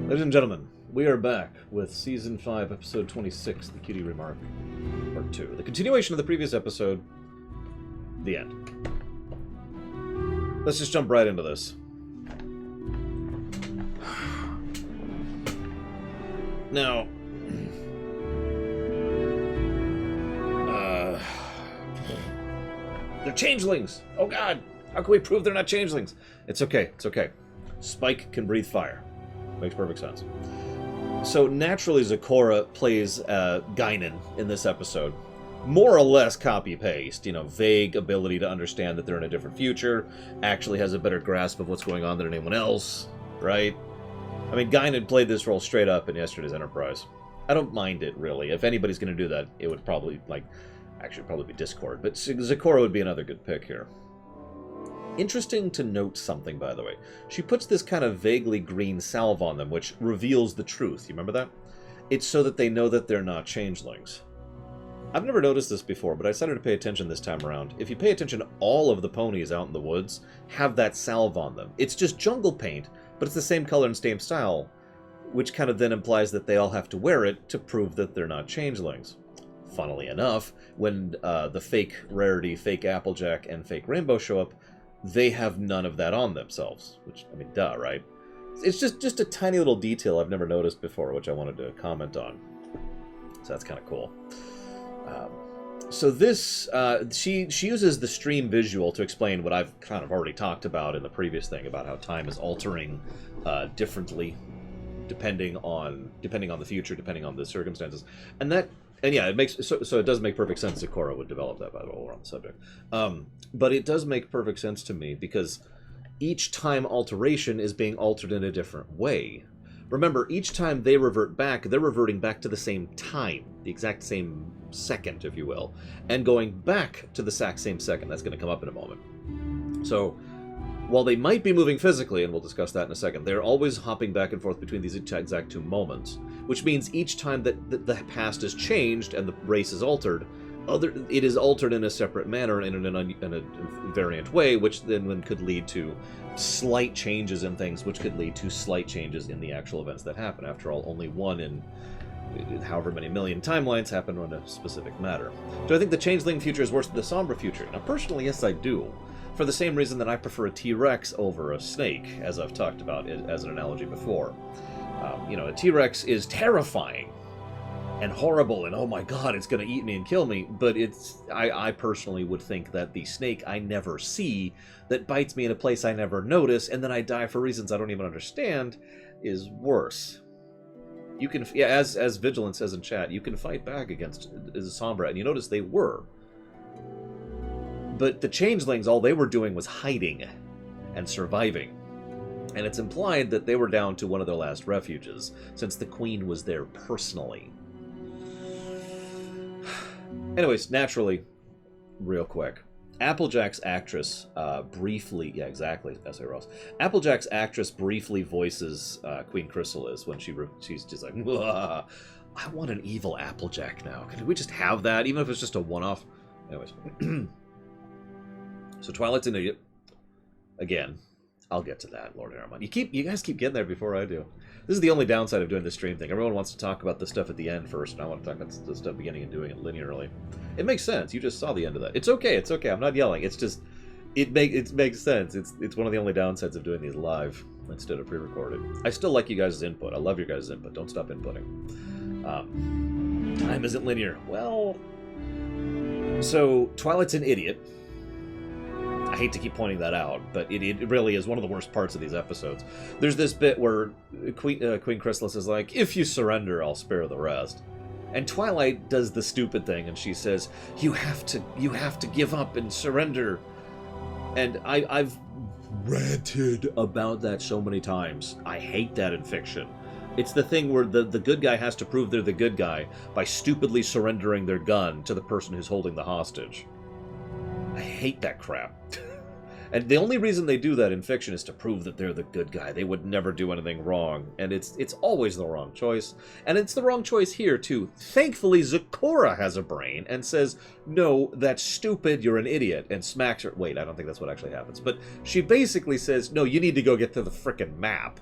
Ladies and gentlemen, we are back with Season 5, Episode 26, The Cutie Remark, Part 2. The continuation of the previous episode, the end. Let's just jump right into this. Now, they're changelings! Oh god! How can we prove they're not changelings? It's okay, it's okay. Spike can breathe fire. Makes perfect sense. So naturally Zecora plays Guinan in this episode. More or less copy-paste, you know, vague ability to understand that they're in a different future, actually has a better grasp of what's going on than anyone else, right? I mean, Guinan played this role straight up in yesterday's Enterprise. I don't mind it, really. If anybody's going to do that, it would probably, actually probably be Discord, but Zecora would be another good pick here. Interesting to note something, by the way. She puts this kind of vaguely green salve on them, which reveals the truth. You remember that? It's so that they know that they're not changelings. I've never noticed this before, but I decided to pay attention this time around. If you pay attention, all of the ponies out in the woods have that salve on them. It's just jungle paint, but it's the same color and same style, which kind of then implies that they all have to wear it to prove that they're not changelings. Funnily enough, when the fake Rarity, fake Applejack, and fake Rainbow show up, they have none of that on themselves. Which, I mean, duh, right? It's just a tiny little detail I've never noticed before, which I wanted to comment on. So that's kind of cool. So this, she uses the stream visual to explain what I've kind of already talked about in the previous thing, about how time is altering differently depending on the future, depending on the circumstances. And yeah, it makes so it does make perfect sense Zecora would develop that, by the way, while we're on the subject. But it does make perfect sense to me because each time alteration is being altered in a different way. Remember, each time they revert back, they're reverting back to the same time, the exact same second, if you will, and going back to the exact same second. That's going to come up in a moment. So, while they might be moving physically, and we'll discuss that in a second, they're always hopping back and forth between these exact two moments, which means each time that the past is changed and the race is altered, it is altered in a separate manner, in a variant way, which then could lead to slight changes in things, which could lead to slight changes in the actual events that happen. After all, only one in however many million timelines happen on a specific matter. Do I think the changeling future is worse than the Sombra future? Now, personally, yes, I do. For the same reason that I prefer a T-Rex over a snake, as I've talked about as an analogy before. You know, a T-Rex is terrifying and horrible, and oh my god, it's going to eat me and kill me, but I personally would think that the snake I never see, that bites me in a place I never notice, and then I die for reasons I don't even understand, is worse. You can, yeah, as Vigilant says in chat, you can fight back against Sombra, and you notice they were. But the changelings, all they were doing was hiding and surviving. And it's implied that they were down to one of their last refuges, since the Queen was there personally. Anyways, naturally, real quick, Applejack's actress briefly... Yeah, exactly, S.A. Ross. Applejack's actress briefly voices Queen Chrysalis when she's just like, I want an evil Applejack now. Can we just have that, even if it's just a one-off? Anyways. So Twilight's an idiot. Again, I'll get to that, Lord Aramon. You guys keep getting there before I do. This is the only downside of doing the stream thing. Everyone wants to talk about the stuff at the end first, and I want to talk about the stuff beginning and doing it linearly. It makes sense. You just saw the end of that. It's okay. It's okay. I'm not yelling. It's just it makes sense. It's one of the only downsides of doing these live instead of pre-recorded. I still like you guys' input. I love your guys' input. Don't stop inputting. Time isn't linear. Well, so Twilight's an idiot. I hate to keep pointing that out, but it really is one of the worst parts of these episodes. There's this bit where Queen Chrysalis is like, if you surrender, I'll spare the rest. And Twilight does the stupid thing, and she says, you have to give up and surrender. And I've ranted about that so many times. I hate that in fiction. It's the thing where the good guy has to prove they're the good guy by stupidly surrendering their gun to the person who's holding the hostage. I hate that crap. And the only reason they do that in fiction is to prove that they're the good guy. They would never do anything wrong. And it's always the wrong choice. And it's the wrong choice here, too. Thankfully, Zecora has a brain and says, no, that's stupid, you're an idiot, and smacks her. Wait, I don't think that's what actually happens. But she basically says, no, you need to go get to the frickin' map.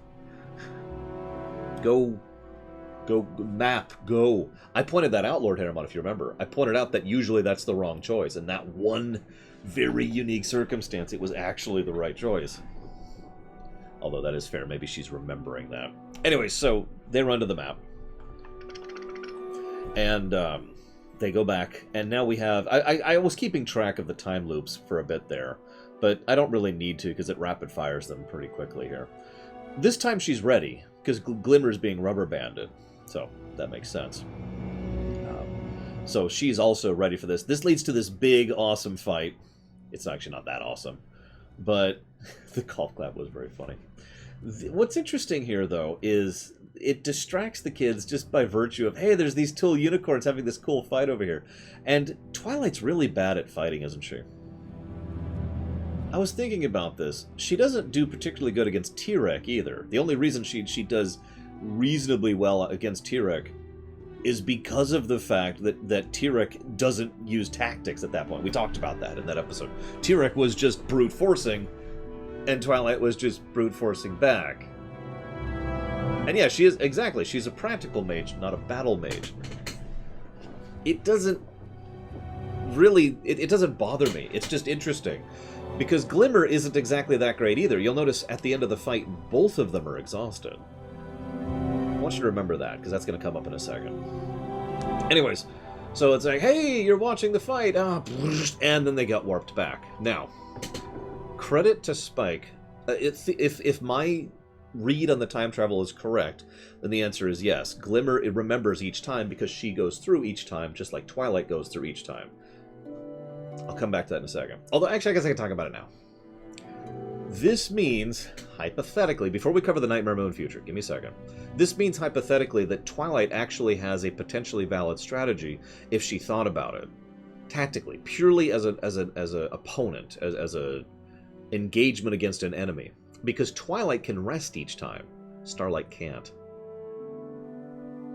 Go, map, go. I pointed that out, Lord Harrimon, if you remember. I pointed out that usually that's the wrong choice, and that one very unique circumstance, it was actually the right choice. Although that is fair, maybe she's remembering that. Anyway, so they run to the map. And they go back, and now we have... I was keeping track of the time loops for a bit there, but I don't really need to, because it rapid fires them pretty quickly here. This time she's ready, because Glimmer's being rubber banded, so that makes sense. So she's also ready for this. This leads to this big, awesome fight. It's actually not that awesome, but the golf clap was very funny. What's interesting here, though, is it distracts the kids just by virtue of, hey, there's these two unicorns having this cool fight over here. And Twilight's really bad at fighting, isn't she? I was thinking about this. She doesn't do particularly good against T-Rex either. The only reason she does reasonably well against T-Rex is because of the fact that T-Rex doesn't use tactics at that point. We talked about that in that episode. T-Rex was just brute forcing, and Twilight was just brute forcing back. And yeah, she is, exactly, she's a practical mage, not a battle mage. It doesn't really, it doesn't bother me. It's just interesting. Because Glimmer isn't exactly that great either. You'll notice at the end of the fight, both of them are exhausted. I want you to remember that, because that's going to come up in a second. Anyways, so it's like, hey, you're watching the fight, and then they got warped back. Now, credit to Spike. If my read on the time travel is correct, then the answer is yes. Glimmer, it remembers each time because she goes through each time, just like Twilight goes through each time. I'll come back to that in a second. Although, actually, I guess I can talk about it now. This means, hypothetically, before we cover the Nightmare Moon future, give me a second. This means, hypothetically, that Twilight actually has a potentially valid strategy if she thought about it. Tactically, purely as a opponent, as a engagement against an enemy. Because Twilight can rest each time. Starlight can't.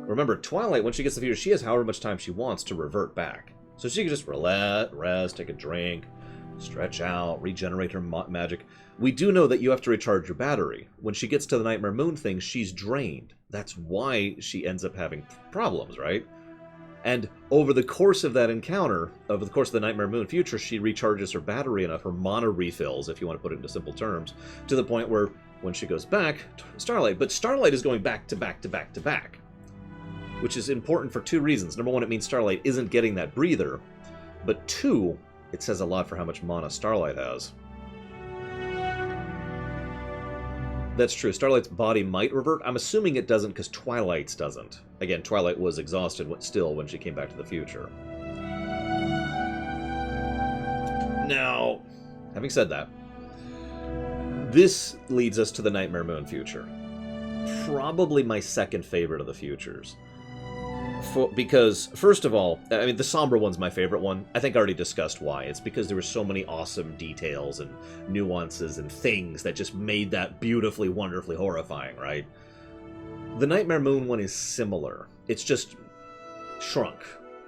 Remember, Twilight, when she gets the future, she has however much time she wants to revert back. So she can just rest, take a drink, stretch out, regenerate her magic. We do know that you have to recharge your battery. When she gets to the Nightmare Moon thing, she's drained. That's why she ends up having problems, right? And over the course of that encounter, over the course of the Nightmare Moon future, she recharges her battery enough, her mana refills, if you want to put it into simple terms, to the point where when she goes back, Starlight, but Starlight is going back to back to back to back. Which is important for two reasons. Number one, it means Starlight isn't getting that breather. But two, it says a lot for how much mana Starlight has. That's true. Starlight's body might revert. I'm assuming it doesn't because Twilight's doesn't. Again, Twilight was exhausted still when she came back to the future. Now, having said that, this leads us to the Nightmare Moon future. Probably my second favorite of the futures. Because, first of all, I mean, the somber one's my favorite one. I think I already discussed why. It's because there were so many awesome details and nuances and things that just made that beautifully, wonderfully horrifying, right? The Nightmare Moon one is similar. It's just shrunk.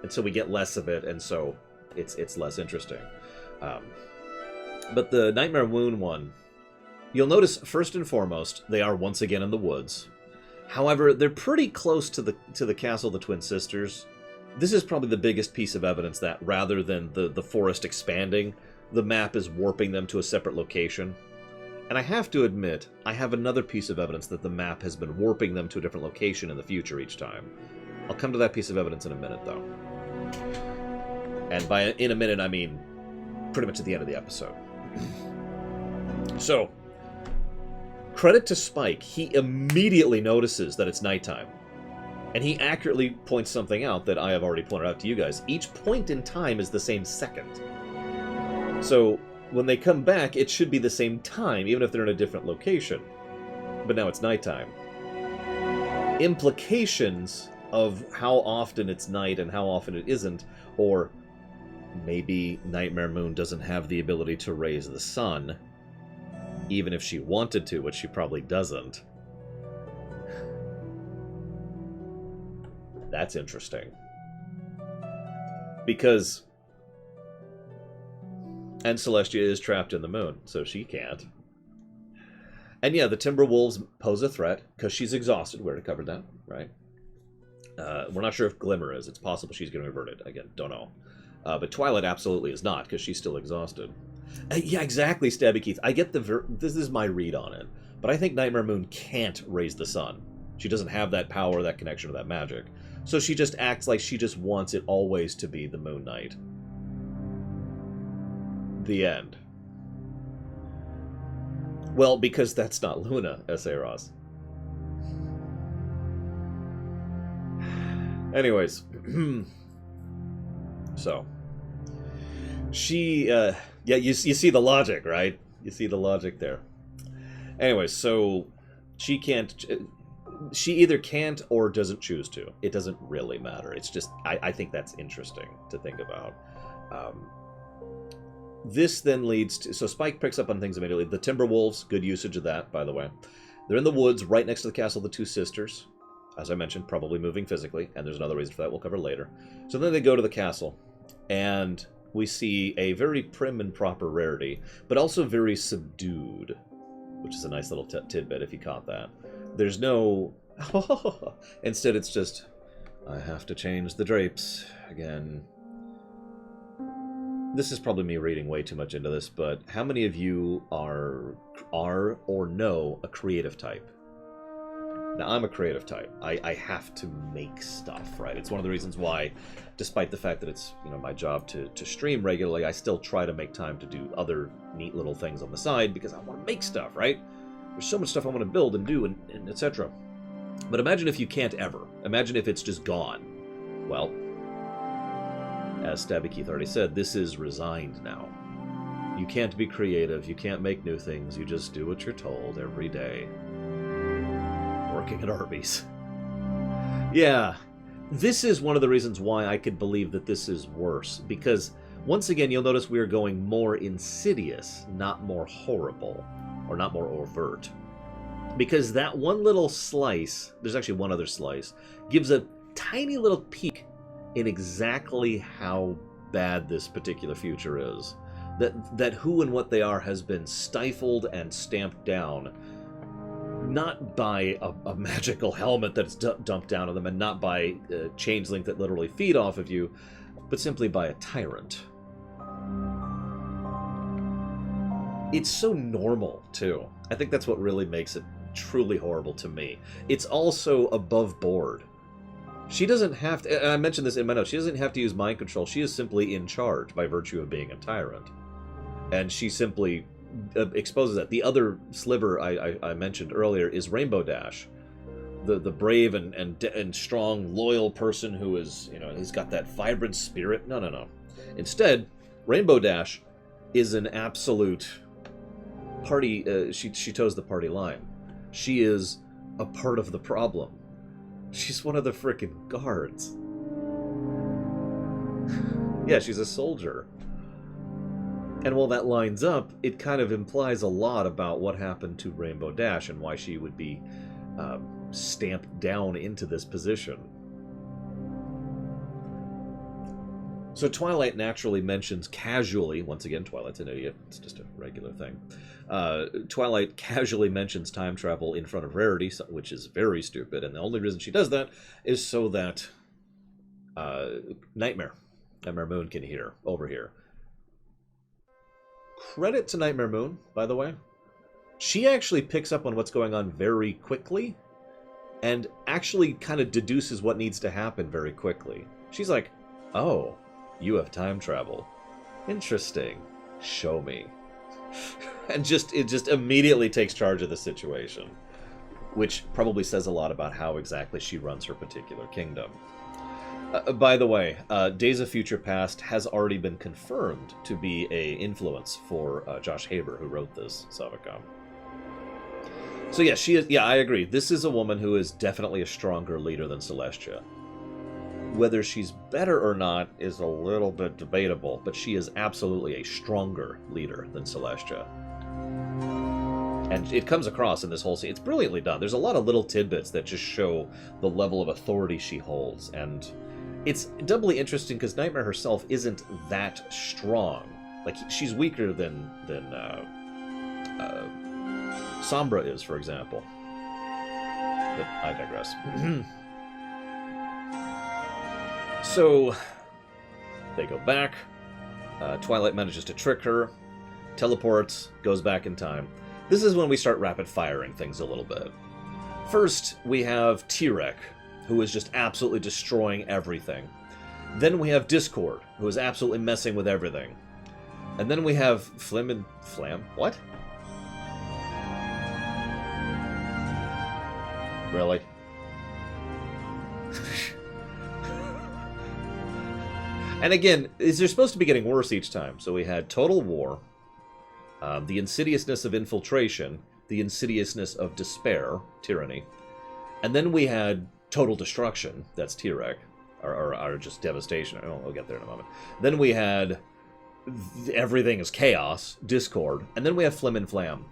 And so we get less of it, and so it's less interesting. But the Nightmare Moon one, you'll notice, first and foremost, they are once again in the woods. However, they're pretty close to the castle of the Twin Sisters. This is probably the biggest piece of evidence that, rather than the forest expanding, the map is warping them to a separate location. And I have to admit, I have another piece of evidence that the map has been warping them to a different location in the future each time. I'll come to that piece of evidence in a minute, though. And by in a minute, I mean pretty much at the end of the episode. So, credit to Spike, he immediately notices that it's nighttime. And he accurately points something out that I have already pointed out to you guys. Each point in time is the same second. So, when they come back, it should be the same time, even if they're in a different location. But now it's nighttime. Implications of how often it's night and how often it isn't, or maybe Nightmare Moon doesn't have the ability to raise the sun, even if she wanted to, which she probably doesn't. That's interesting. Because... And Celestia is trapped in the moon, so she can't. And yeah, the Timberwolves pose a threat because she's exhausted. We already covered that, right? We're not sure if Glimmer is. It's possible she's getting reverted. Again, don't know. But Twilight absolutely is not, because she's still exhausted. Yeah, exactly, Stabby Keith. I get this is my read on it. But I think Nightmare Moon can't raise the sun. She doesn't have that power, that connection, or that magic. So she just acts like she just wants it always to be the Moon Knight. The end. Well, because that's not Luna, S.A. Ross. Anyways. So. She, yeah, you see the logic, right? You see the logic there. Anyways, so she can't... She either can't or doesn't choose to. It doesn't really matter. It's just, I think that's interesting to think about. This then leads to... So Spike picks up on things immediately. The Timberwolves, good usage of that, by the way. They're in the woods right next to the castle of the two sisters. As I mentioned, probably moving physically. And there's another reason for that we'll cover later. So then they go to the castle. And we see a very prim and proper Rarity. But also very subdued. Which is a nice little tidbit if you caught that. There's no... Instead, it's just... I have to change the drapes again. This is probably me reading way too much into this, but how many of you are or know a creative type? Now, I'm a creative type. I have to make stuff, right? It's one of the reasons why, despite the fact that it's, you know, my job to stream regularly, I still try to make time to do other neat little things on the side because I want to make stuff, right? There's so much stuff I want to build and do and etc. But imagine if you can't ever. Imagine if it's just gone. Well, as Stabby Keith already said, this is resigned now. You can't be creative. You can't make new things. You just do what you're told every day. Working at Arby's. Yeah, this is one of the reasons why I could believe that this is worse. Because, once again, you'll notice we are going more insidious, not more horrible. Or not more overt. Because that one little slice, there's actually one other slice, gives a tiny little peek in exactly how bad this particular future is. That who and what they are has been stifled and stamped down, not by a magical helmet that's dumped down on them, and not by a changeling that literally feed off of you, but simply by a tyrant. It's so normal, too. I think that's what really makes it truly horrible to me. It's also above board. She doesn't have to... And I mentioned this in my notes. She doesn't have to use mind control. She is simply in charge by virtue of being a tyrant. And she simply exposes that. The other sliver I mentioned earlier is Rainbow Dash. The brave and strong, loyal person who is, you know, he's got that vibrant spirit. No. Instead, Rainbow Dash is an absolute... party, she toes the party line. She is a part of the problem. She's one of the frickin' guards. Yeah, she's a soldier. And while that lines up, it kind of implies a lot about what happened to Rainbow Dash and why she would be stamped down into this position. So Twilight naturally mentions casually, once again, Twilight's an idiot, it's just a regular thing. Twilight casually mentions time travel in front of Rarity, which is very stupid, and the only reason she does that is so that Nightmare Moon can overhear. Credit to Nightmare Moon, by the way. She actually picks up on what's going on very quickly, and actually kind of deduces what needs to happen very quickly. She's like, oh, you have time travel. Interesting. Show me. And it just immediately takes charge of the situation. Which probably says a lot about how exactly she runs her particular kingdom. By the way, Days of Future Past has already been confirmed to be an influence for Josh Haber, who wrote this Savicom. So yeah, she is. Yeah, I agree. This is a woman who is definitely a stronger leader than Celestia. Whether she's better or not is a little bit debatable, but she is absolutely a stronger leader than Celestia. And it comes across in this whole scene. It's brilliantly done. There's a lot of little tidbits that just show the level of authority she holds. And it's doubly interesting because Nightmare herself isn't that strong. Like, she's weaker than Sombra is, for example. But I digress. So, they go back. Twilight manages to trick her, teleports, goes back in time. This is when we start rapid-firing things a little bit. First, we have T-Rek, who is just absolutely destroying everything. Then we have Discord, who is absolutely messing with everything. And then we have Flam? What? Really? And again, they're supposed to be getting worse each time. So we had Total War, the insidiousness of infiltration, the insidiousness of despair, tyranny, and then we had Total Destruction, that's T-Rek, or just devastation. Oh, we'll get there in a moment. Then we had everything is chaos, Discord, and then we have Flim and Flam.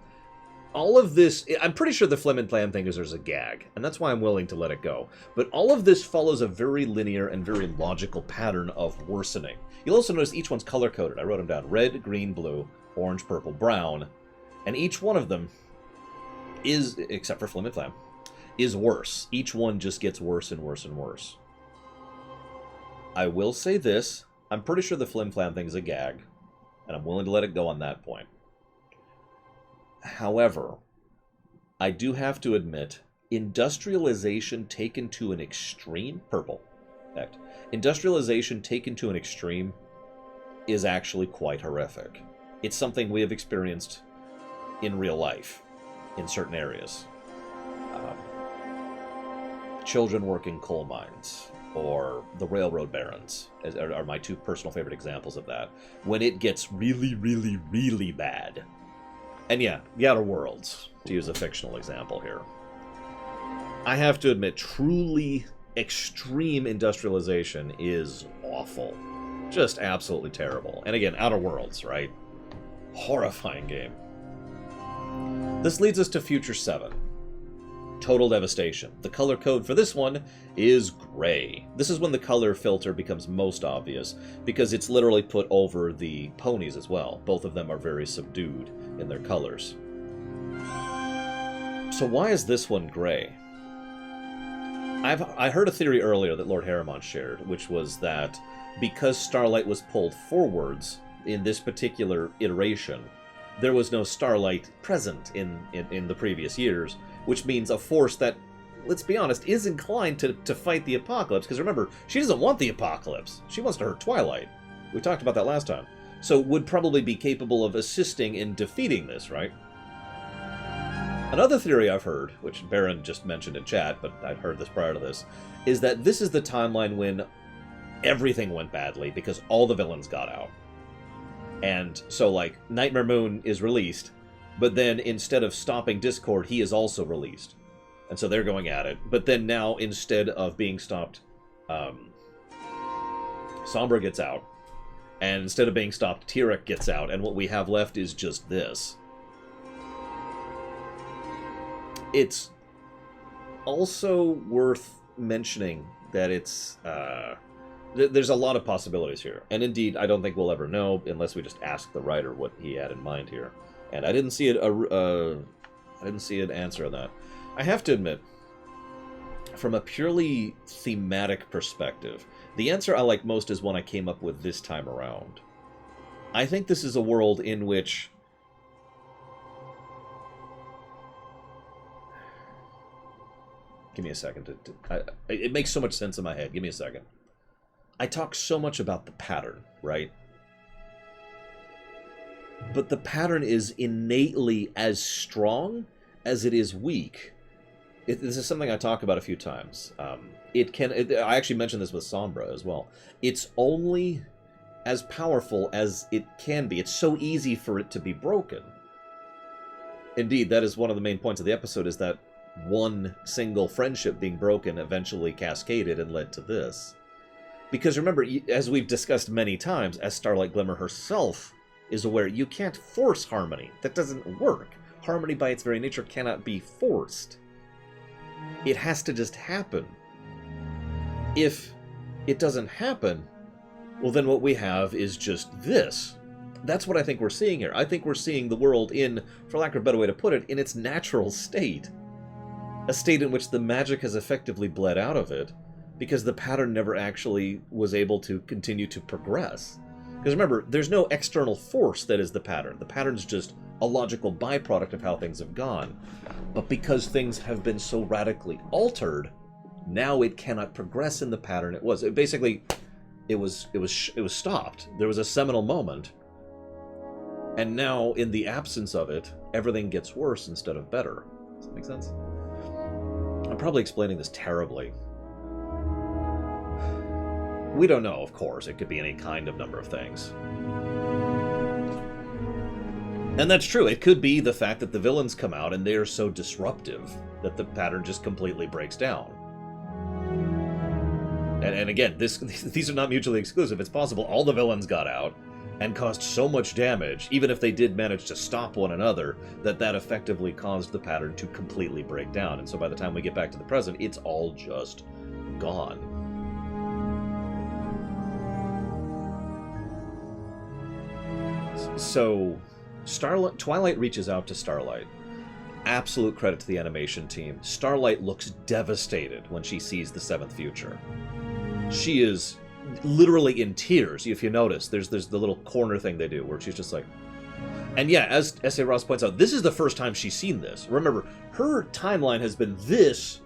All of this, I'm pretty sure the Flim and Flam thing is there's a gag, and that's why I'm willing to let it go. But all of this follows a very linear and very logical pattern of worsening. You'll also notice each one's color-coded. I wrote them down: red, green, blue, orange, purple, brown. And each one of them is, except for Flim and Flam, is worse. Each one just gets worse and worse and worse. I will say this, I'm pretty sure the Flim Flam thing is a gag, and I'm willing to let it go on that point. However, I do have to admit, industrialization taken to an extreme, purple, fact, industrialization taken to an extreme is actually quite horrific. It's something we have experienced in real life, in certain areas. Children working coal mines, or the railroad barons, are my two personal favorite examples of that. When it gets really, really, really bad. And yeah, the Outer Worlds, to use a fictional example here. I have to admit, truly extreme industrialization is awful. Just absolutely terrible. And again, Outer Worlds, right? Horrifying game. This leads us to Future 7. Total Devastation. The color code for this one is gray. This is when the color filter becomes most obvious, because it's literally put over the ponies as well. Both of them are very subdued in their colors. So why is this one gray? I heard a theory earlier that Lord Harriman shared, which was that because Starlight was pulled forwards in this particular iteration, there was no Starlight present in the previous years, which means a force that, let's be honest, is inclined to fight the Apocalypse. Because remember, she doesn't want the Apocalypse. She wants to hurt Twilight. We talked about that last time. So would probably be capable of assisting in defeating this, right? Another theory I've heard, which Baron just mentioned in chat, but I'd heard this prior to this, is that this is the timeline when everything went badly because all the villains got out. And so, like, Nightmare Moon is released, but then instead of stopping Discord, he is also released. And so they're going at it. But then now, instead of being stopped, Sombra gets out. And instead of being stopped, T-Rek gets out. And what we have left is just this. It's also worth mentioning that it's... there's a lot of possibilities here. And indeed, I don't think we'll ever know unless we just ask the writer what he had in mind here. And I didn't see it. I didn't see an answer on that. I have to admit, from a purely thematic perspective, the answer I like most is one I came up with this time around. I think this is a world in which give me a second. It makes so much sense in my head. Give me a second. I talk so much about the pattern, right? But the pattern is innately as strong as it is weak. This is something I talk about a few times. I actually mentioned this with Sombra as well. It's only as powerful as it can be. It's so easy for it to be broken. Indeed, that is one of the main points of the episode, is that one single friendship being broken eventually cascaded and led to this. Because remember, as we've discussed many times, as Starlight Glimmer herself is aware, you can't force harmony. That doesn't work. Harmony by its very nature cannot be forced. It has to just happen. If it doesn't happen, well then what we have is just this. that's what I think we're seeing here. I think we're seeing the world in, for lack of a better way to put it, in its natural state. A state in which the magic has effectively bled out of it, because the pattern never actually was able to continue to progress. Because remember, there's no external force that is the pattern. The pattern's just a logical byproduct of how things have gone. But because things have been so radically altered, now it cannot progress in the pattern it was. It was stopped. There was a seminal moment. And now, in the absence of it, everything gets worse instead of better. Does that make sense? I'm probably explaining this terribly. We don't know, of course. It could be any kind of number of things. And that's true. It could be the fact that the villains come out and they are so disruptive that the pattern just completely breaks down. And again, these are not mutually exclusive. It's possible all the villains got out and caused so much damage, even if they did manage to stop one another, that effectively caused the pattern to completely break down. And so by the time we get back to the present, it's all just gone. So, Twilight reaches out to Starlight. Absolute credit to the animation team. Starlight looks devastated when she sees the seventh future. She is literally in tears. If you notice, there's the little corner thing they do where she's just like... And yeah, as S.A. Ross points out, this is the first time she's seen this. Remember, her timeline has been this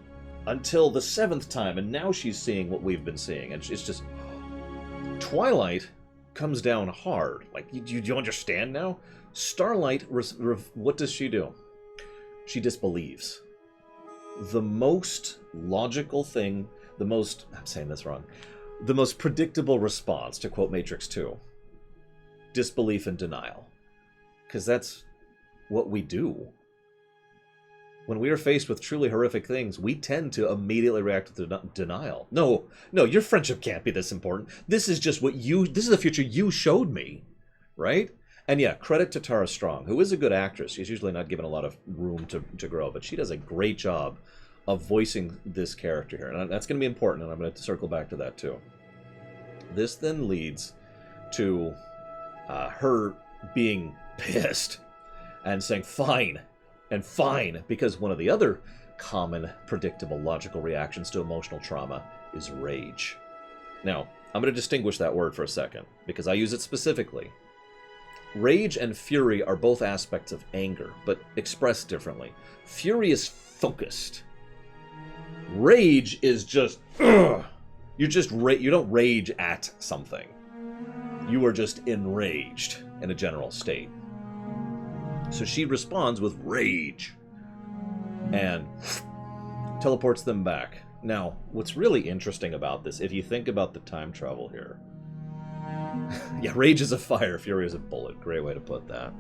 until the seventh time, and now she's seeing what we've been seeing. And it's just... Twilight comes down hard. Like, you understand now? Starlight, what does she do? She disbelieves. The most logical thing, I'm saying this wrong, the most predictable response, to quote Matrix 2, disbelief and denial. Because that's what we do. When we are faced with truly horrific things, we tend to immediately react with denial. No, your friendship can't be this important. This is just this is the future you showed me, right? And yeah, credit to Tara Strong, who is a good actress. She's usually not given a lot of room to grow, but she does a great job of voicing this character here. And that's going to be important, and I'm going to circle back to that too. This then leads to her being pissed and saying, fine, and fine, because one of the other common, predictable, logical reactions to emotional trauma is rage. Now, I'm going to distinguish that word for a second, because I use it specifically. Rage and fury are both aspects of anger, but expressed differently. Fury is focused. Rage is just, ugh. You don't rage at something. You are just enraged in a general state. So she responds with rage and teleports them back. Now, what's really interesting about this, if you think about the time travel here, yeah, rage is a fire, fury is a bullet. Great way to put that.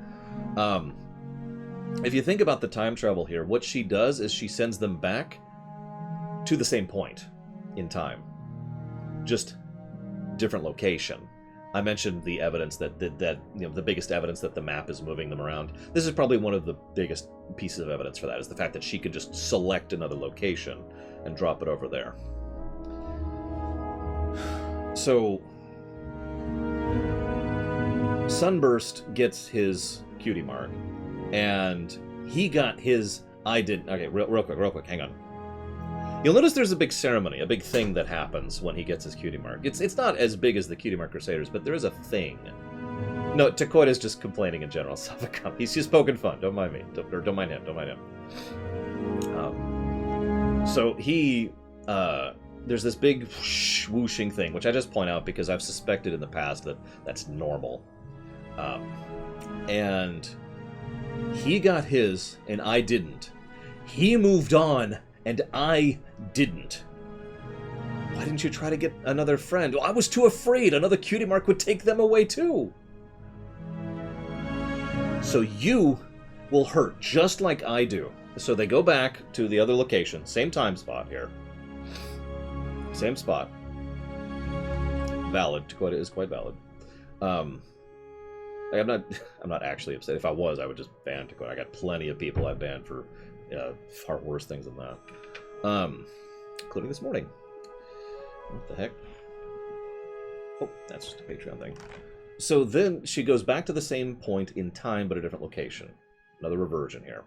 If you think about the time travel here, what she does is she sends them back to the same point in time. Just different location. I mentioned the evidence that the biggest evidence that the map is moving them around. This is probably one of the biggest pieces of evidence for that, is the fact that she could just select another location and drop it over there. So Sunburst gets his cutie mark, and he got his I didn't. Okay, real quick, hang on. You'll notice there's a big ceremony, a big thing that happens when he gets his cutie mark. It's not as big as the Cutie Mark Crusaders, but there is a thing. No, Takoida is just complaining in general. He's just poking fun. Don't mind me. Don't mind him. So he, there's this big whooshing thing, which I just point out because I've suspected in the past that that's normal. And he got his, and I didn't. He moved on, and I didn't. Why didn't you try to get another friend? Well, I was too afraid another cutie mark would take them away too. So you will hurt just like I do. So they go back to the other location. Same time spot here. Same spot. Valid. Dakota is quite valid. I'm not actually upset. If I was, I would just ban Dakota. I got plenty of people I banned for far worse things than that. Including this morning. What the heck? Oh, that's just a Patreon thing. So then she goes back to the same point in time, but a different location. Another reversion here.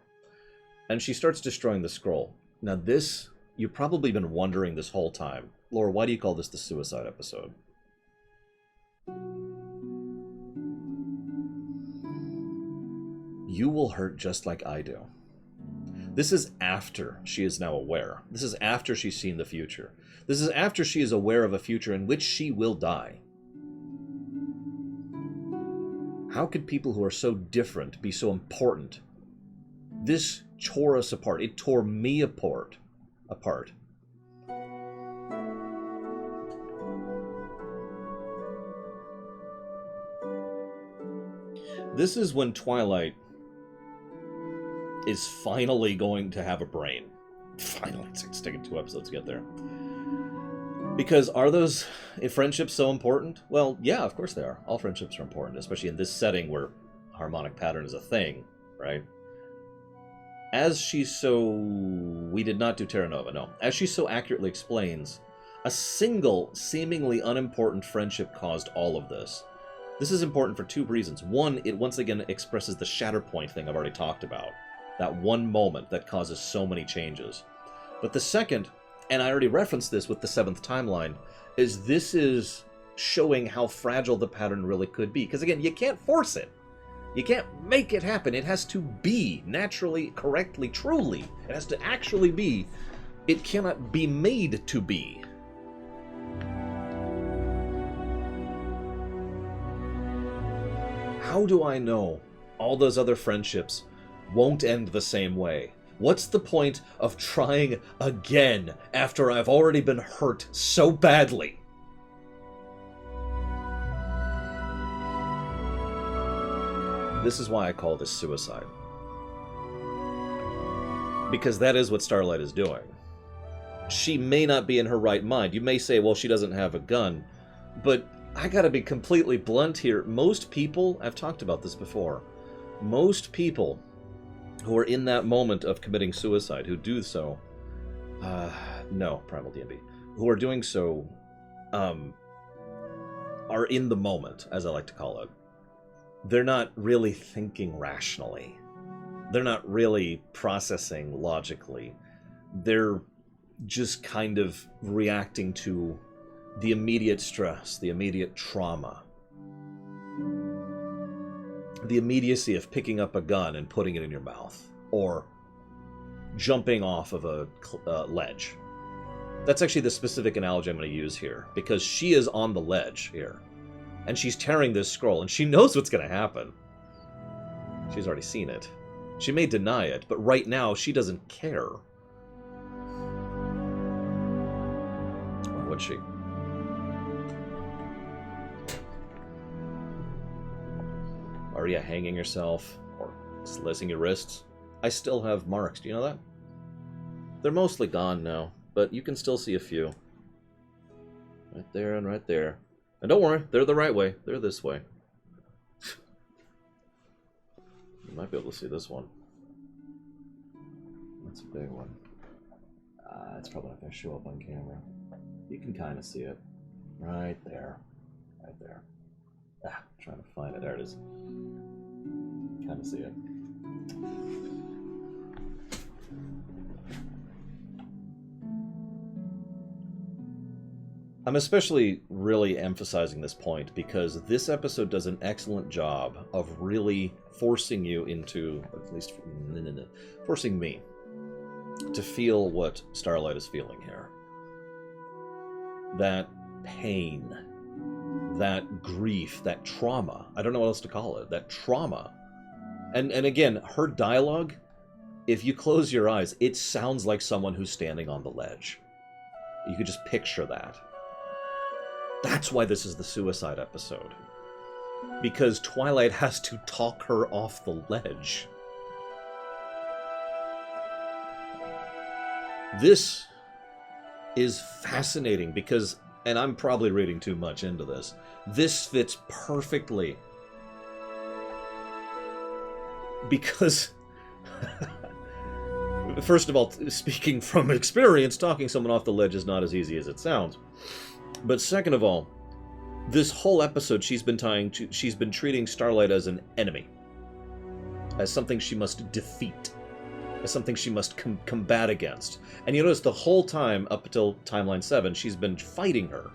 And she starts destroying the scroll. Now this, you've probably been wondering this whole time. Laura, why do you call this the suicide episode? You will hurt just like I do. This is after she is now aware. This is after she's seen the future. This is after she is aware of a future in which she will die. How could people who are so different be so important? This tore us apart. It tore me apart. This is when Twilight is finally going to have a brain. Finally, it's taken 2 episodes to get there. Because are those friendships so important? Well, yeah, of course they are. All friendships are important, especially in this setting where harmonic pattern is a thing, right? As she so... We did not do Terra Nova, no. As she so accurately explains, a single, seemingly unimportant friendship caused all of this. This is important for 2 reasons. One, it once again expresses the Shatterpoint thing I've already talked about. That one moment that causes so many changes. But the second, and I already referenced this with the 7th timeline, is this is showing how fragile the pattern really could be. Because again, you can't force it. You can't make it happen. It has to be naturally, correctly, truly. It has to actually be. It cannot be made to be. How do I know all those other friendships won't end the same way? What's the point of trying again after I've already been hurt so badly? This is why I call this suicide. Because that is what Starlight is doing. She may not be in her right mind. You may say, well, she doesn't have a gun. But I gotta be completely blunt here. Most people, I've talked about this before, most people who are in that moment of committing suicide, who do so, no, Primal D&B, who are doing so, are in the moment, as I like to call it. They're not really thinking rationally. They're not really processing logically. They're just kind of reacting to the immediate stress, the immediate trauma. The immediacy of picking up a gun and putting it in your mouth, or jumping off of a ledge. That's actually the specific analogy I'm going to use here, because she is on the ledge here, and she's tearing this scroll, and she knows what's going to happen. She's already seen it. She may deny it, but right now she doesn't care. Or would she? Are you hanging yourself or slicing your wrists? I still have marks. Do you know that? They're mostly gone now, but you can still see a few. Right there and right there. And don't worry, they're the right way. They're this way. You might be able to see this one. That's a big one. It's probably not going to show up on camera. You can kind of see it. Right there. Right there. Trying to find it. There it is. Kind of see it. I'm especially really emphasizing this point because this episode does an excellent job of really forcing you into, at least forcing me to feel what Starlight is feeling here. That pain, that grief, that trauma. I don't know what else to call it. That trauma. And again, her dialogue, if you close your eyes, it sounds like someone who's standing on the ledge. You could just picture that. That's why this is the suicide episode. Because Twilight has to talk her off the ledge. This is fascinating because, and I'm probably reading too much into this, this fits perfectly. Because, first of all, speaking from experience, talking someone off the ledge is not as easy as it sounds. But second of all, This whole episode, she's been treating Starlight as an enemy, as something she must defeat, as something she must combat against. And you notice the whole time up until Timeline 7, she's been fighting her.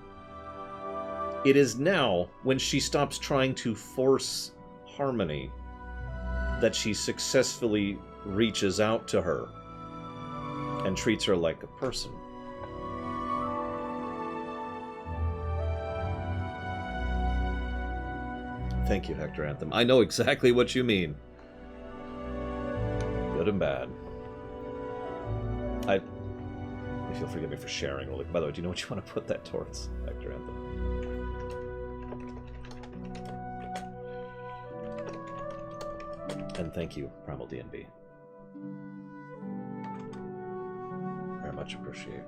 It is now, when she stops trying to force harmony, that she successfully reaches out to her and treats her like a person. Thank you, Hector Anthem. I know exactly what you mean. Good and bad. If you'll forgive me for sharing. By the way, do you know what you want to put that towards, Hector Anthem? And thank you, Primal DNB. Very much appreciate.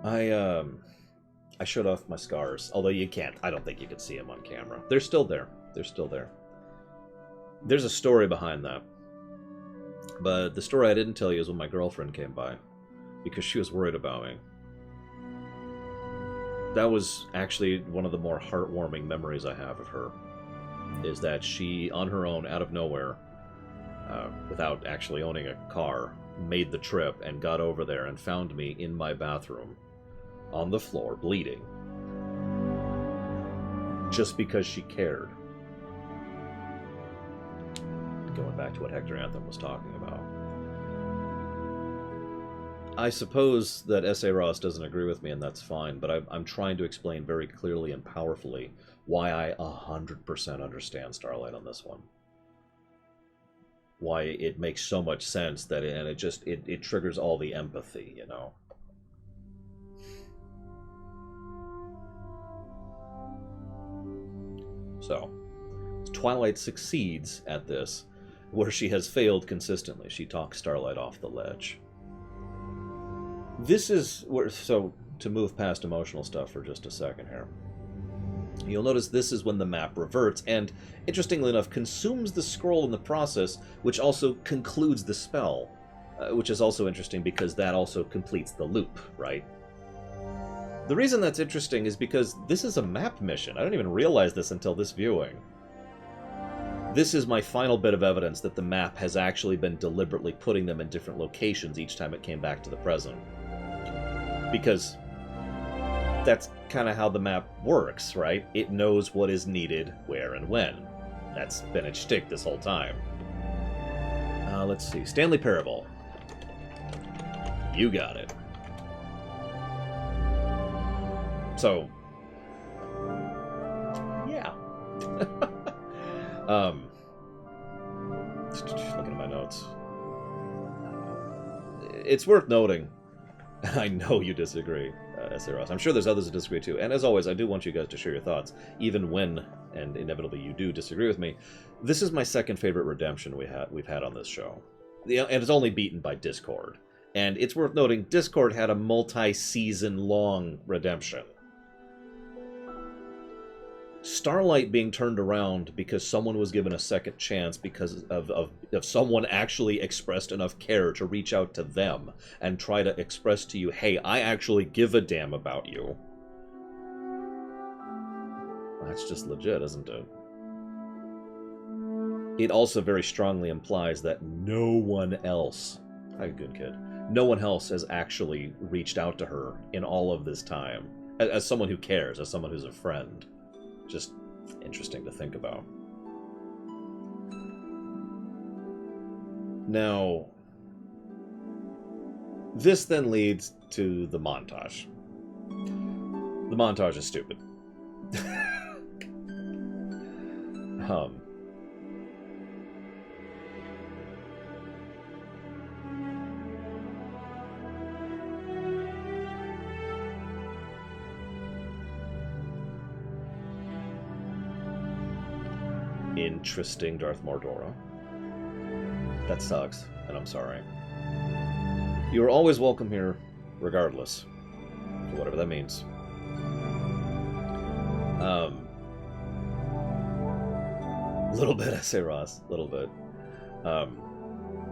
I showed off my scars, although you can't. I don't think you can see them on camera. They're still there. They're still there. There's a story behind that. But the story I didn't tell you is when my girlfriend came by, because she was worried about me. That was actually one of the more heartwarming memories I have of her, is that she, on her own, out of nowhere, without actually owning a car, made the trip and got over there and found me in my bathroom, on the floor, bleeding, just because she cared. Going back to what Hector Anthem was talking about. I suppose that S.A. Ross doesn't agree with me, and that's fine, but I'm trying to explain very clearly and powerfully why I 100% understand Starlight on this one. Why it makes so much sense that it triggers all the empathy, you know? So, Twilight succeeds at this, where she has failed consistently. She talks Starlight off the ledge. This is where, so, to move past emotional stuff for just a second here, you'll notice this is when the map reverts, and, interestingly enough, consumes the scroll in the process, which also concludes the spell, which is also interesting because that also completes the loop, right? The reason that's interesting is because this is a map mission. I didn't even realize this until this viewing. This is my final bit of evidence that the map has actually been deliberately putting them in different locations each time it came back to the present. Because that's kind of how the map works, right? It knows what is needed, where, and when. That's been its shtick this whole time. Let's see. Stanley Parable. You got it. So, yeah. Looking at my notes. It's worth noting, I know you disagree, S.A. Ross. I'm sure there's others that disagree too. And as always, I do want you guys to share your thoughts, even when, and inevitably you do disagree with me. This is my second favorite redemption we've had on this show. And it's only beaten by Discord. And it's worth noting, Discord had a multi-season long redemption. Starlight being turned around because someone was given a second chance because of someone actually expressed enough care to reach out to them and try to express to you, hey, I actually give a damn about you. That's just legit, isn't it? It also very strongly implies that no one else, hi, good kid, no one else has actually reached out to her in all of this time. As someone who cares, as someone who's a friend. Just interesting to think about. Now, this then leads to the montage. The montage is stupid. Interesting, Darth Mordora. That sucks, and I'm sorry. You're always welcome here, regardless. Whatever that means. Little bit, S.A. Ross. Little bit.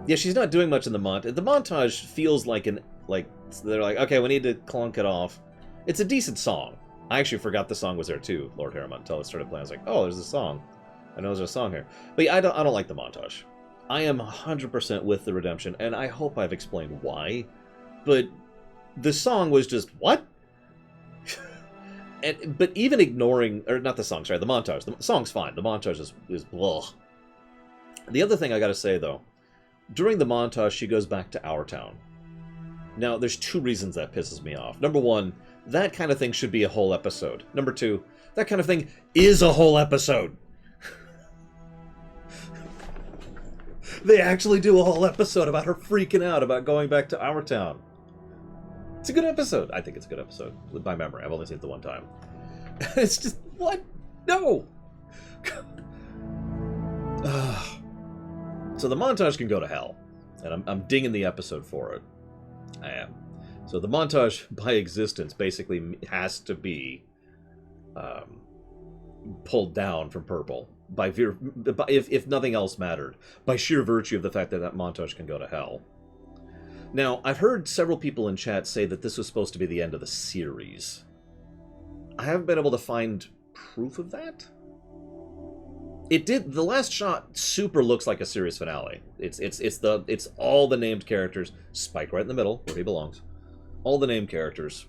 Yeah, she's not doing much in the montage. The montage feels like they're like, okay, we need to clunk it off. It's a decent song. I actually forgot the song was there too, Lord Harriman, until it started playing. I was like, oh, there's a song. I know there's a song here. But yeah, I don't like the montage. I am 100% with the redemption, and I hope I've explained why. But the song was just, what? But even ignoring, or not the song, sorry, the montage. The song's fine. The montage is blah. The other thing I gotta say, though, during the montage, she goes back to our town. Now, there's two reasons that pisses me off. Number one, that kind of thing should be a whole episode. Number two, that kind of thing is a whole episode. They actually do a whole episode about her freaking out about going back to our town. It's a good episode. I think it's a good episode. With my memory. I've only seen it the one time. It's just, what? No! So the montage can go to hell. And I'm dinging the episode for it. I am. So the montage, by existence, basically has to be pulled down from Purple. If nothing else mattered. By sheer virtue of the fact that that montage can go to hell. Now, I've heard several people in chat say that this was supposed to be the end of the series. I haven't been able to find proof of that. It did. The last shot super looks like a series finale. It's all the named characters. Spike right in the middle, where he belongs. All the named characters.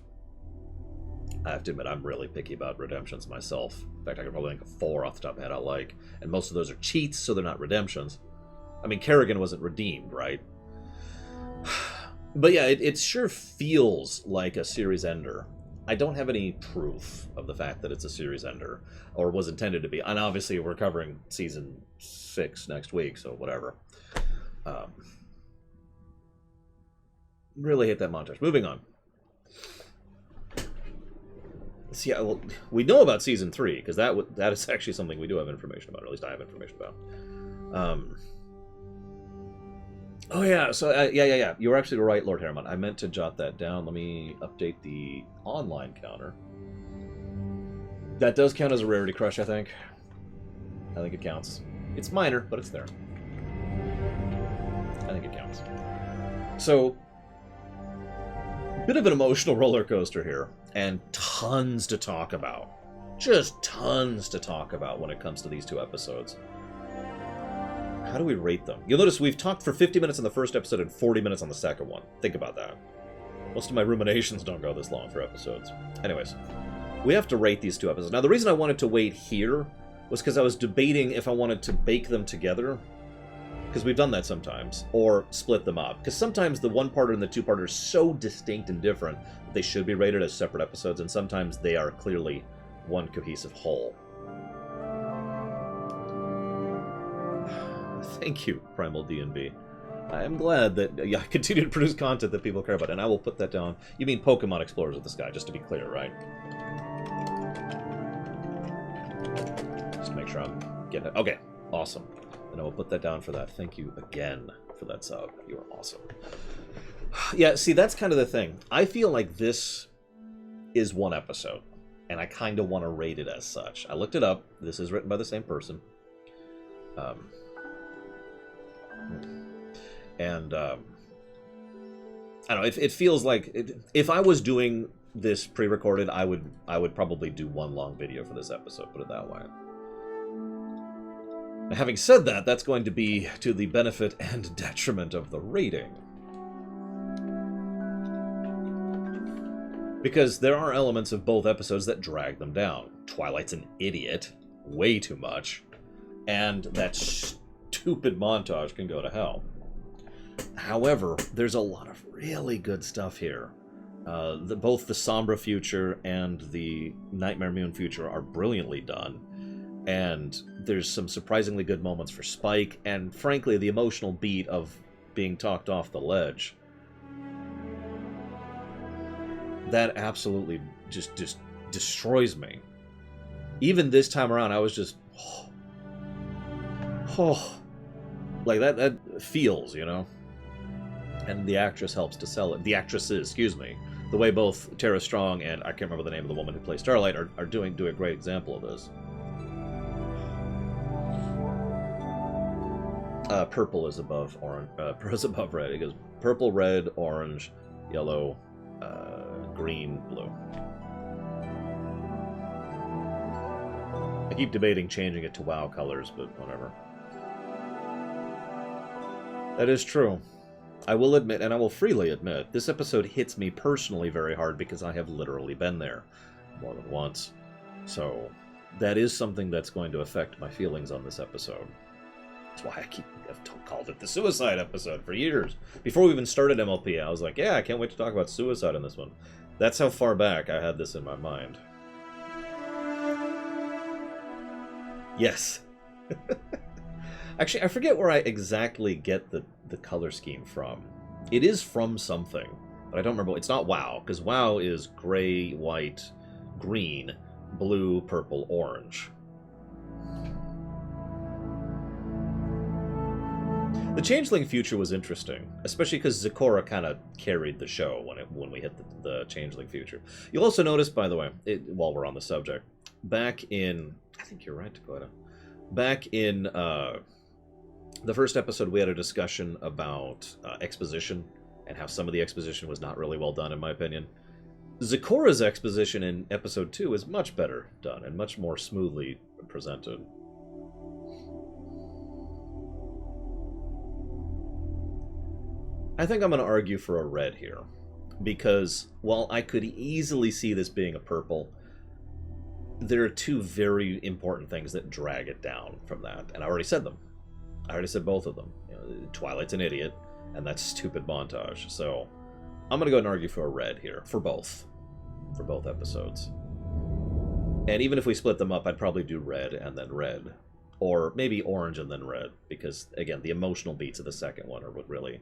I have to admit, I'm really picky about redemptions myself. In fact, I could probably think of 4 off the top of my head I like. And most of those are cheats, so they're not redemptions. I mean, Kerrigan wasn't redeemed, right? But yeah, it sure feels like a series ender. I don't have any proof of the fact that it's a series ender, or was intended to be. And obviously, we're covering season 6 next week, so whatever. Really hate that montage. Moving on. See, well, we know about season 3 because that is actually something we do have information about, or at least I have information about. Oh yeah, so yeah. You were absolutely right, Lord Harriman. I meant to jot that down. Let me update the online counter. That does count as a rarity crush, I think. I think it counts. It's minor, but it's there. I think it counts. So, bit of an emotional roller coaster here, and tons to talk about. Just tons to talk about when it comes to these 2 episodes. How do we rate them? You'll notice we've talked for 50 minutes on the first episode and 40 minutes on the second one. Think about that. Most of my ruminations don't go this long for episodes. Anyways, we have to rate these 2 episodes. Now, the reason I wanted to wait here was because I was debating if I wanted to bake them together, because we've done that sometimes, or split them up. Because sometimes the one-parter and the two-parter are so distinct and different that they should be rated as separate episodes, and sometimes they are clearly one cohesive whole. Thank you, Primal D&B. I am glad that I continue to produce content that people care about, and I will put that down. You mean Pokemon Explorers of the Sky, just to be clear, right? Just to make sure I'm getting it. Okay, awesome. And I will put that down for that. Thank you again for that sub. You are awesome. Yeah, see, that's kind of the thing. I feel like this is one episode, and I kind of want to rate it as such. I looked it up. This is written by the same person. And I don't know. It feels like if I was doing this pre-recorded, I would probably do one long video for this episode. Put it that way. Now, having said that, that's going to be to the benefit and detriment of the rating, because there are elements of both episodes that drag them down. Twilight's an idiot, way too much, and that stupid montage can go to hell. However, there's a lot of really good stuff here. Both the Sombra future and the Nightmare Moon future are brilliantly done. And there's some surprisingly good moments for Spike, and frankly, the emotional beat of being talked off the ledge. That absolutely just destroys me. Even this time around, I was just... like, that feels, you know? And the actress helps to sell it. The actresses, excuse me. The way both Tara Strong and, I can't remember the name of the woman who plays Starlight, are doing a great example of this. Purple is above orange. Is above red. It goes purple, red, orange, yellow, green, blue. I keep debating changing it to WoW colors, but whatever. That is true. I will admit, and I will freely admit, this episode hits me personally very hard because I have literally been there more than once. So, that is something that's going to affect my feelings on this episode. That's why I've called it the suicide episode for years. Before we even started MLP, I was like, yeah, I can't wait to talk about suicide in this one. That's how far back I had this in my mind. Yes. Actually, I forget where I exactly get the color scheme from. It is from something, but I don't remember. It's not WoW, because WoW is gray, white, green, blue, purple, orange. The Changeling future was interesting, especially because Zecora kind of carried the show when we hit the Changeling future. You'll also notice, by the way, while we're on the subject, back in... I think you're right, Dakota. Back in the first episode, we had a discussion about exposition and how some of the exposition was not really well done, in my opinion. Zecora's exposition in episode 2 is much better done and much more smoothly presented. I think I'm going to argue for a red here, because while I could easily see this being a purple, there are two very important things that drag it down from that, and I already said them. I already said both of them. You know, Twilight's an idiot, and that's stupid montage. So I'm going to go ahead and argue for a red here, for both episodes. And even if we split them up, I'd probably do red and then red, or maybe orange and then red, because again, the emotional beats of the second one are what really...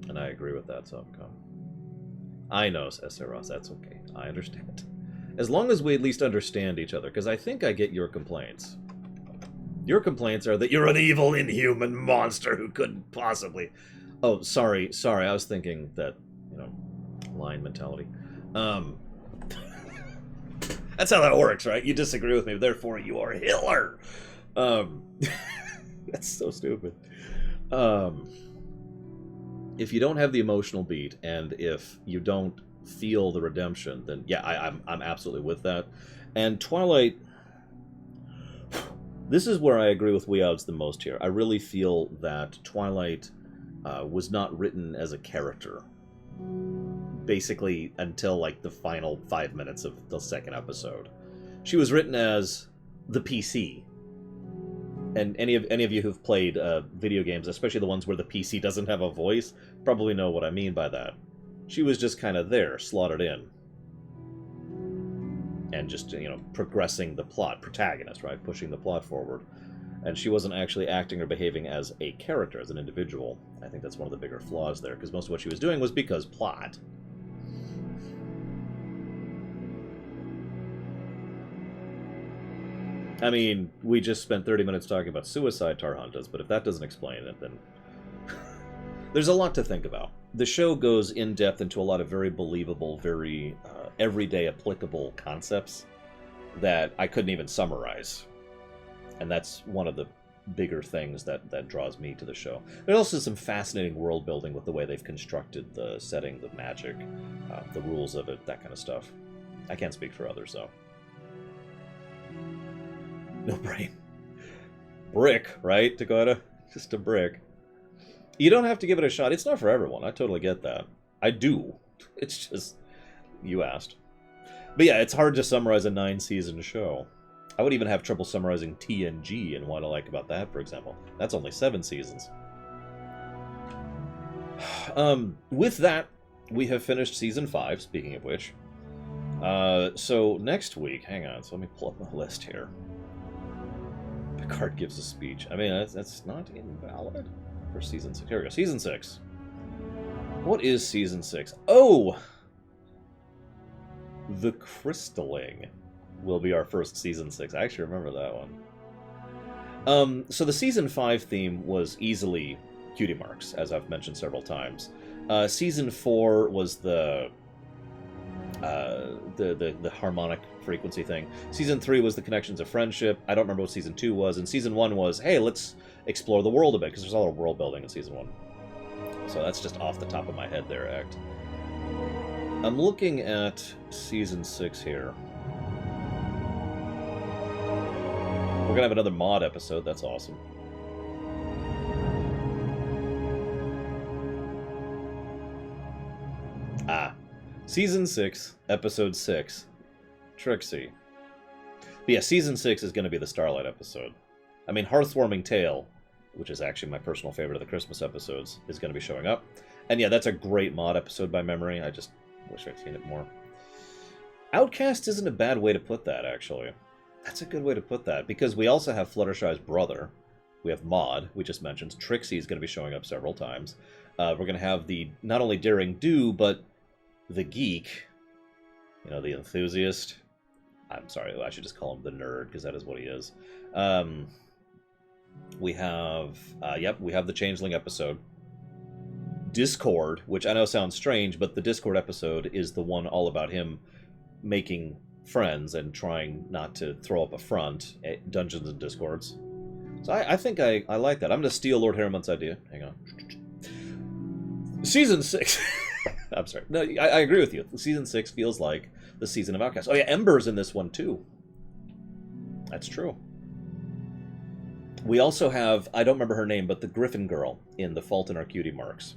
And I agree with that, Somcom. I know, S.A. Ross, that's okay. I understand. As long as we at least understand each other, because I think I get your complaints. Your complaints are that you're an evil, inhuman monster who couldn't possibly... Oh, sorry, I was thinking that, you know, lion mentality. That's how that works, right? You disagree with me, therefore you are Hitler! That's so stupid. If you don't have the emotional beat, and if you don't feel the redemption, then yeah, I'm absolutely with that. And Twilight, this is where I agree with Weouds the most here. I really feel that Twilight was not written as a character, basically until like the final 5 minutes of the second episode. She was written as the PC. And any of you who've played video games, especially the ones where the PC doesn't have a voice, probably know what I mean by that. She was just kind of there, slotted in. And just, you know, progressing the plot. Protagonist, right? Pushing the plot forward. And she wasn't actually acting or behaving as a character, as an individual. I think that's one of the bigger flaws there, because most of what she was doing was because plot. I mean, we just spent 30 minutes talking about suicide Tarhuntas, but if that doesn't explain it, then... There's a lot to think about. The show goes in-depth into a lot of very believable, very everyday applicable concepts that I couldn't even summarize. And that's one of the bigger things that draws me to the show. There's also some fascinating world building with the way they've constructed the setting, the magic, the rules of it, that kind of stuff. I can't speak for others, though. No brain. Brick, right, Dakota? Just a brick. You don't have to give it a shot. It's not for everyone. I totally get that. I do. It's just... You asked. But yeah, it's hard to summarize a 9-season show. I would even have trouble summarizing TNG and what I like about that, for example. That's only 7 seasons. With that, we have finished Season 5, speaking of which. So next week... Hang on, so let me pull up my list here. Picard gives a speech. I mean, that's not invalid for Season 6. Here we go. Season 6. What is Season 6? Oh! The Crystalling will be our first Season 6. I actually remember that one. So the Season 5 theme was easily Cutie marks, as I've mentioned several times. Season 4 was the the harmonic frequency thing. Season 3 was the connections of friendship. I don't remember what Season 2 was. And Season 1 was, hey, let's explore the world a bit, because there's a lot of world building in Season 1. So that's just off the top of my head there, Act. I'm looking at Season 6 here. We're gonna have another mod episode, that's awesome. Season 6, Episode 6, Trixie. But yeah, Season 6 is going to be the Starlight episode. I mean, Hearthwarming Tale, which is actually my personal favorite of the Christmas episodes, is going to be showing up. And yeah, that's a great mod episode by memory. I just wish I'd seen it more. Outcast isn't a bad way to put that, actually. That's a good way to put that, because we also have Fluttershy's brother. We have Maud, we just mentioned. Trixie is going to be showing up several times. We're going to have the, not only Daring Do, but the geek, you know, the enthusiast. I'm sorry, I should just call him the nerd, because that is what he is. We have, we have the Changeling episode. Discord, which I know sounds strange, but the Discord episode is the one all about him making friends and trying not to throw up a front at Dungeons and Discords. So I think I like that. I'm going to steal Lord Harriman's idea. Hang on. Season 6. I'm sorry. No, I agree with you. Season 6 feels like the season of Outcast. Oh yeah, Ember's in this one too. That's true. We also have, I don't remember her name, but the Griffin girl in The Fault in Our Cutie Marks.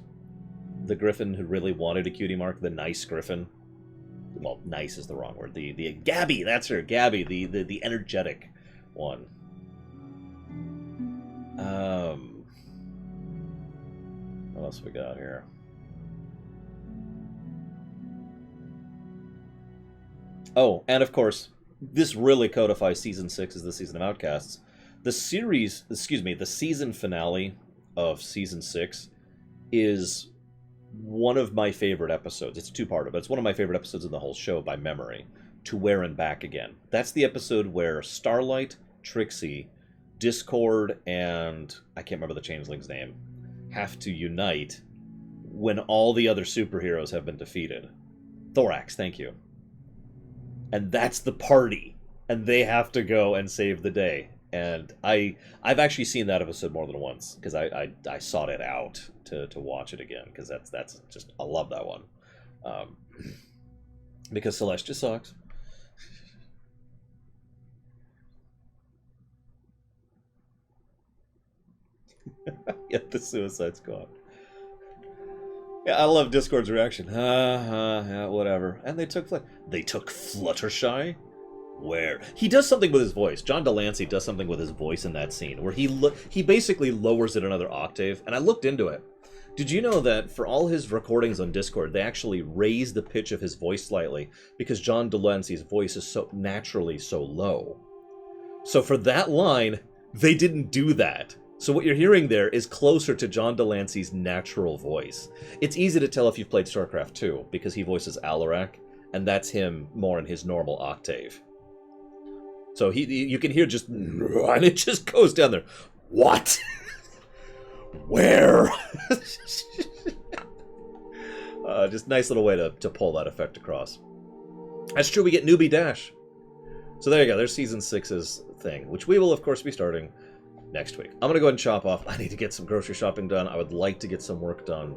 The Griffin who really wanted a cutie mark, the nice Griffin. Well, nice is the wrong word. The Gabby, that's her, Gabby, the energetic one. What else we got here? Oh, and of course, this really codifies Season 6 as the season of Outcasts. The season finale of Season 6 is one of my favorite episodes. It's a two-parter, but it's one of my favorite episodes of the whole show by memory. To Where and Back Again. That's the episode where Starlight, Trixie, Discord, and I can't remember the Changeling's name, have to unite when all the other superheroes have been defeated. Thorax, thank you. And that's the party, and they have to go and save the day. And I've actually seen that episode more than once, because I sought it out to watch it again, because that's just, I love that one. Because Celestia sucks. Yet the Suicide Squad. Yeah, I love Discord's reaction. Yeah, whatever. And they took Fluttershy? Where? He does something with his voice. John Delancey does something with his voice in that scene, where he basically lowers it another octave, and I looked into it. Did you know that for all his recordings on Discord, they actually raise the pitch of his voice slightly, because John Delancey's voice is so naturally so low. So for that line, they didn't do that. So what you're hearing there is closer to John Delancey's natural voice. It's easy to tell if you've played StarCraft 2, because he voices Alarak, and that's him more in his normal octave. So you can hear just, and it just goes down there. What? Where? Just nice little way to pull that effect across. That's true, we get Newbie Dash. So there you go, there's Season 6's thing, which we will, of course, be starting next week. I'm going to go ahead and chop off. I need to get some grocery shopping done. I would like to get some work done